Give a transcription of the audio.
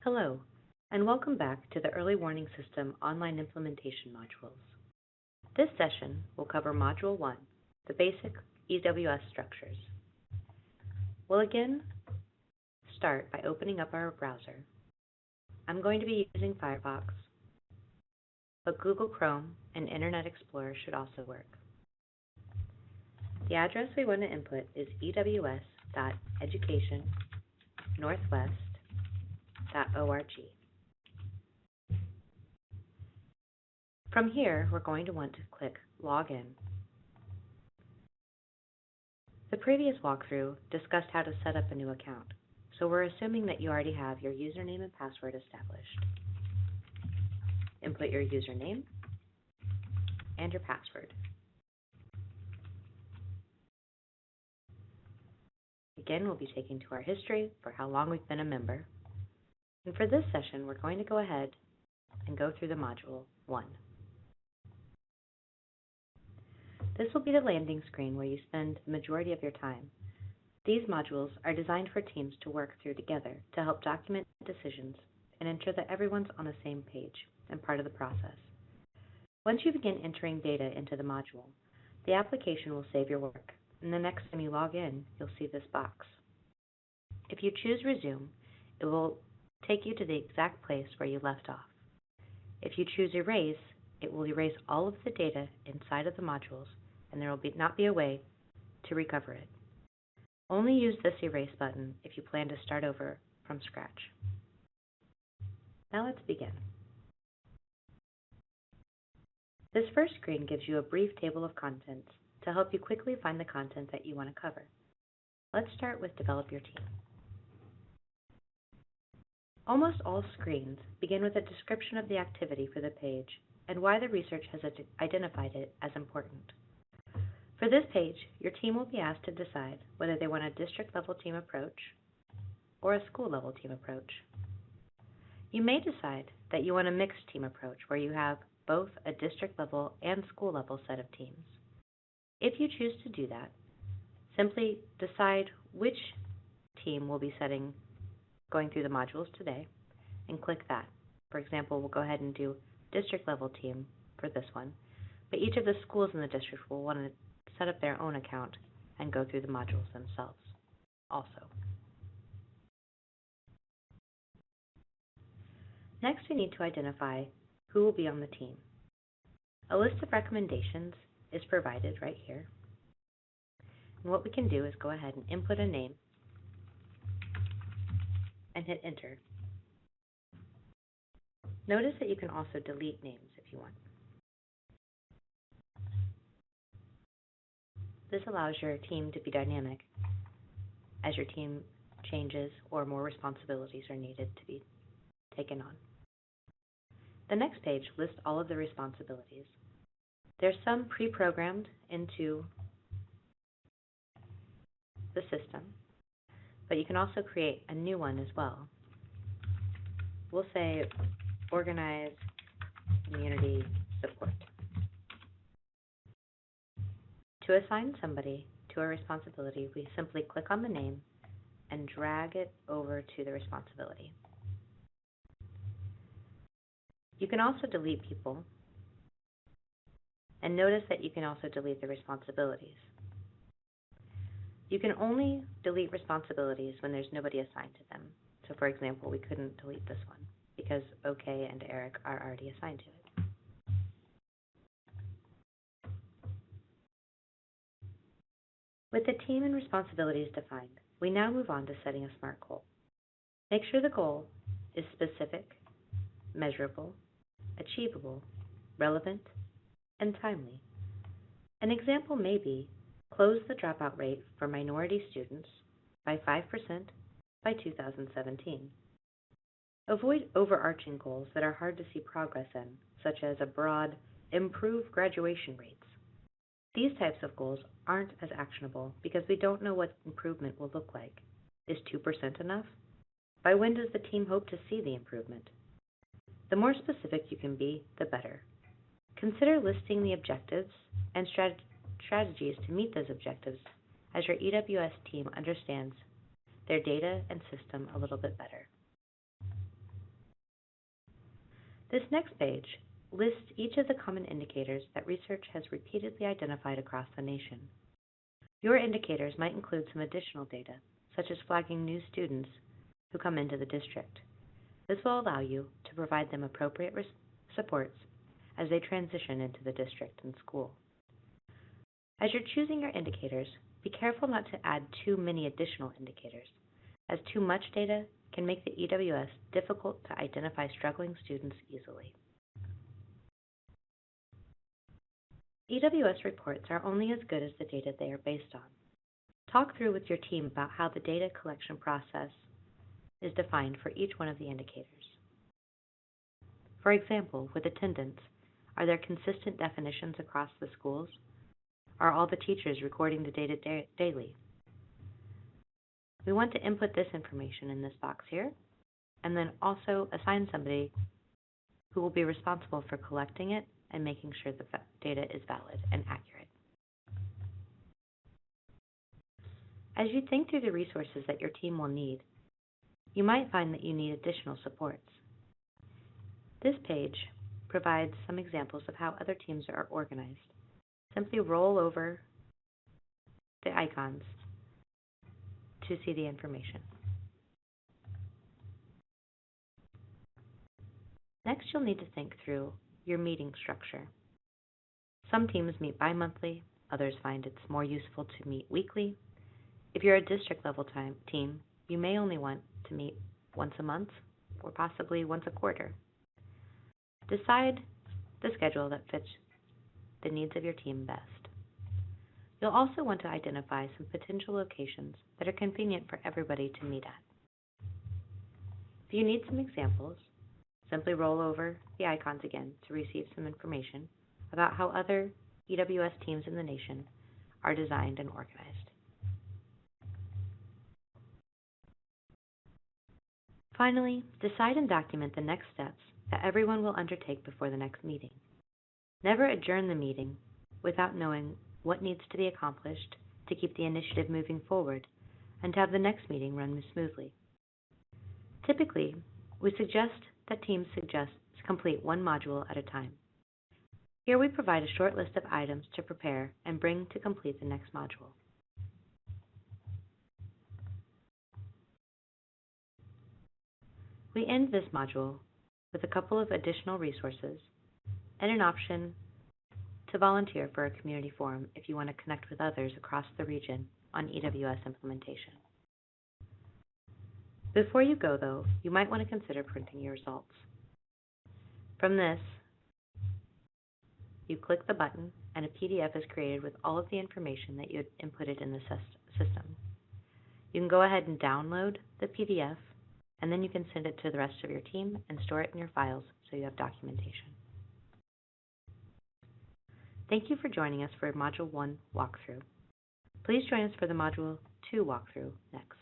Hello, and welcome back to the Early Warning System online implementation modules. This session will cover Module 1, the basic EWS structures. We'll again start by opening up our browser. I'm going to be using Firefox, but Google Chrome and Internet Explorer should also work. The address we want to input is ews.educationnorthwest.org. From here, we're going to want to click Login. The previous walkthrough discussed how to set up a new account, so we're assuming that you already have your username and password established. Input your username and your password. Again, we'll be taken to our history for how long we've been a member. And for this session, we're going to go ahead and go through the Module 1. This will be the landing screen where you spend the majority of your time. These modules are designed for teams to work through together to help document decisions and ensure that everyone's on the same page and part of the process. Once you begin entering data into the module, the application will save your work, and the next time you log in, you'll see this box. If you choose Resume, it will take you to the exact place where you left off. If you choose Erase, it will erase all of the data inside of the modules, and there will not be a way to recover it. Only use this Erase button if you plan to start over from scratch. Now let's begin. This first screen gives you a brief table of contents to help you quickly find the content that you want to cover. Let's start with Develop Your Team. Almost all screens begin with a description of the activity for the page and why the research has identified it as important. For this page, your team will be asked to decide whether they want a district-level team approach or a school-level team approach. You may decide that you want a mixed team approach where you have both a district-level and school-level set of teams. If you choose to do that, simply decide which team will be going through the modules today and click that. For example, we'll go ahead and do district-level team for this one, but each of the schools in the district will want to set up their own account and go through the modules themselves also. Next, we need to identify who will be on the team. A list of recommendations is provided right here. And what we can do is go ahead and input a name and hit Enter. Notice that you can also delete names if you want. This allows your team to be dynamic as your team changes or more responsibilities are needed to be taken on. The next page lists all of the responsibilities. There's some pre-programmed into the system, but you can also create a new one as well. We'll say Organize Community Support. To assign somebody to a responsibility, we simply click on the name and drag it over to the responsibility. You can also delete people, and notice that you can also delete the responsibilities. You can only delete responsibilities when there's nobody assigned to them. So for example, we couldn't delete this one because OK and Eric are already assigned to it. With the team and responsibilities defined, we now move on to setting a SMART goal. Make sure the goal is specific, measurable, achievable, relevant, and timely. An example may be close the dropout rate for minority students by 5% by 2017. Avoid overarching goals that are hard to see progress in, such as a broad, improve graduation rates. These types of goals aren't as actionable because we don't know what improvement will look like. Is 2% enough? By when does the team hope to see the improvement? The more specific you can be, the better. Consider listing the objectives and strategies to meet those objectives as your EWS team understands their data and system a little bit better. This next page lists each of the common indicators that research has repeatedly identified across the nation. Your indicators might include some additional data, such as flagging new students who come into the district. This will allow you to provide them appropriate supports as they transition into the district and school. As you're choosing your indicators, be careful not to add too many additional indicators, as too much data can make the EWS difficult to identify struggling students easily. EWS reports are only as good as the data they are based on. Talk through with your team about how the data collection process is defined for each one of the indicators. For example, with attendance, are there consistent definitions across the schools? Are all the teachers recording the data daily? We want to input this information in this box here, and then also assign somebody who will be responsible for collecting it and making sure the data is valid and accurate. As you think through the resources that your team will need, you might find that you need additional supports. This page provides some examples of how other teams are organized. Simply roll over the icons to see the information. Next, you'll need to think through your meeting structure. Some teams meet bi-monthly, others find it's more useful to meet weekly. If you're a district level team, you may only want to meet once a month or possibly once a quarter. Decide the schedule that fits the needs of your team best. You'll also want to identify some potential locations that are convenient for everybody to meet at. If you need some examples, simply roll over the icons again to receive some information about how other EWS teams in the nation are designed and organized. Finally, decide and document the next steps that everyone will undertake before the next meeting. Never adjourn the meeting without knowing what needs to be accomplished to keep the initiative moving forward and to have the next meeting run smoothly. Typically, we suggest that teams complete one module at a time. Here we provide a short list of items to prepare and bring to complete the next module. We end this module with a couple of additional resources and an option to volunteer for a community forum if you want to connect with others across the region on EWS implementation. Before you go, though, you might want to consider printing your results. From this, you click the button and a PDF is created with all of the information that you had inputted in the system. You can go ahead and download the PDF, and then you can send it to the rest of your team and store it in your files so you have documentation. Thank you for joining us for Module 1 walkthrough. Please join us for the Module 2 walkthrough next.